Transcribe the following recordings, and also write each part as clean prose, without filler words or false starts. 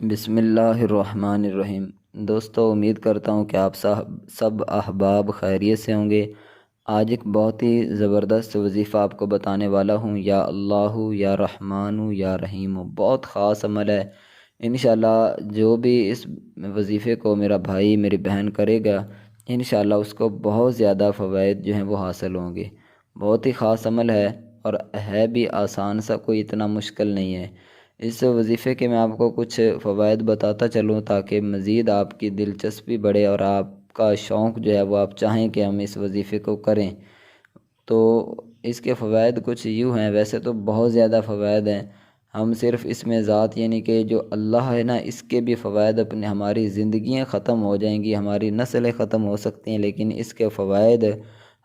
بسم اللہ الرحمن الرحیم۔ دوستو، امید کرتا ہوں کہ آپ سب احباب خیریت سے ہوں گے۔ آج ایک بہت ہی زبردست وظیفہ آپ کو بتانے والا ہوں۔ یا اللہ یا رحمان یا رحیم، بہت خاص عمل ہے۔ انشاءاللہ جو بھی اس وظیفے کو میرا بھائی میری بہن کرے گا، انشاءاللہ اس کو بہت زیادہ فوائد جو ہیں وہ حاصل ہوں گے۔ بہت ہی خاص عمل ہے اور ہے بھی آسان سا، کوئی اتنا مشکل نہیں ہے۔ اس وظیفے کے میں آپ کو کچھ فوائد بتاتا چلوں تاکہ مزید آپ کی دلچسپی بڑھے اور آپ کا شوق جو ہے وہ آپ چاہیں کہ ہم اس وظیفے کو کریں۔ تو اس کے فوائد کچھ یوں ہیں، ویسے تو بہت زیادہ فوائد ہیں۔ ہم صرف اس میں ذات یعنی کہ جو اللہ ہے نا، اس کے بھی فوائد اپنے ہماری زندگیاں ختم ہو جائیں گی، ہماری نسلیں ختم ہو سکتی ہیں، لیکن اس کے فوائد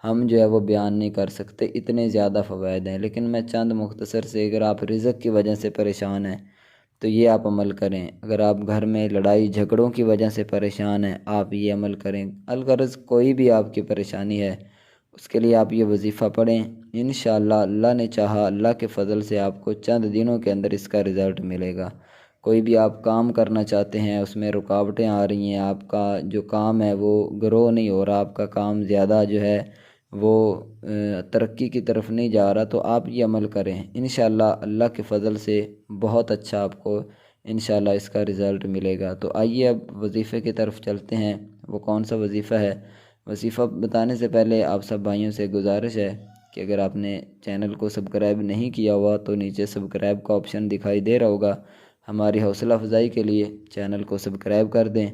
ہم جو ہے وہ بیان نہیں کر سکتے، اتنے زیادہ فوائد ہیں۔ لیکن میں چند مختصر سے، اگر آپ رزق کی وجہ سے پریشان ہیں تو یہ آپ عمل کریں۔ اگر آپ گھر میں لڑائی جھگڑوں کی وجہ سے پریشان ہیں، آپ یہ عمل کریں۔ الغرض کوئی بھی آپ کی پریشانی ہے، اس کے لیے آپ یہ وظیفہ پڑھیں۔ انشاءاللہ اللہ نے چاہا، اللہ کے فضل سے آپ کو چند دنوں کے اندر اس کا رزلٹ ملے گا۔ کوئی بھی آپ کام کرنا چاہتے ہیں، اس میں رکاوٹیں آ رہی ہیں، آپ کا جو کام ہے وہ گرو نہیں ہو رہا، آپ کا کام زیادہ جو ہے وہ ترقی کی طرف نہیں جا رہا، تو آپ یہ عمل کریں۔ انشاءاللہ اللہ کے فضل سے بہت اچھا آپ کو انشاءاللہ اس کا رزلٹ ملے گا۔ تو آئیے اب وظیفے کی طرف چلتے ہیں۔ وہ کون سا وظیفہ ہے؟ وظیفہ بتانے سے پہلے آپ سب بھائیوں سے گزارش ہے کہ اگر آپ نے چینل کو سبسکرائب نہیں کیا ہوا تو نیچے سبسکرائب کا آپشن دکھائی دے رہا ہوگا۔ ہماری حوصلہ افزائی کے لیے چینل کو سبسکرائب کر دیں۔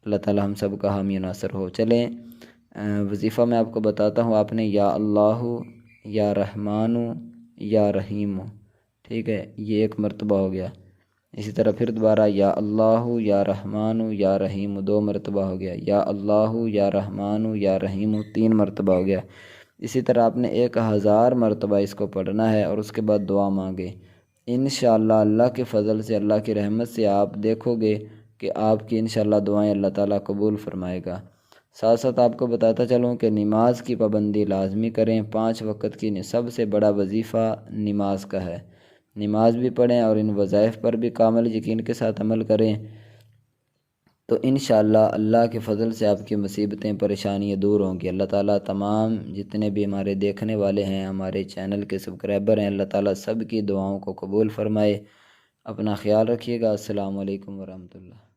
اللہ تعالی ہم سب کا حامی و ناصر ہو۔ چلیں وظیفہ میں آپ کو بتاتا ہوں۔ آپ نے یا اللہ یا رحمان یا رحیم، ٹھیک ہے، یہ ایک مرتبہ ہو گیا۔ اسی طرح پھر دوبارہ یا اللہ یا رحمان یا رحیم، 2 مرتبہ ہو گیا۔ یا اللہ یا رحمان یا رحیم، 3 مرتبہ ہو گیا۔ اسی طرح آپ نے 1000 مرتبہ اس کو پڑھنا ہے اور اس کے بعد دعا مانگے۔ انشاءاللہ اللہ کے فضل سے، اللہ کی رحمت سے آپ دیکھو گے کہ آپ کی انشاءاللہ دعائیں اللہ تعالیٰ قبول فرمائے گا۔ ساتھ ساتھ آپ کو بتاتا چلوں کہ نماز کی پابندی لازمی کریں۔ 5 وقت کی سب سے بڑا وظیفہ نماز کا ہے۔ نماز بھی پڑھیں اور ان وظائف پر بھی کامل یقین کے ساتھ عمل کریں، تو انشاءاللہ اللہ کے فضل سے آپ کی مصیبتیں پریشانیاں دور ہوں گی۔ اللہ تعالیٰ تمام جتنے بھی ہمارے دیکھنے والے ہیں، ہمارے چینل کے سبسکرائبر ہیں، اللہ تعالیٰ سب کی دعاؤں کو قبول فرمائے۔ اپنا خیال رکھیے گا۔ السلام علیکم ورحمۃ اللہ۔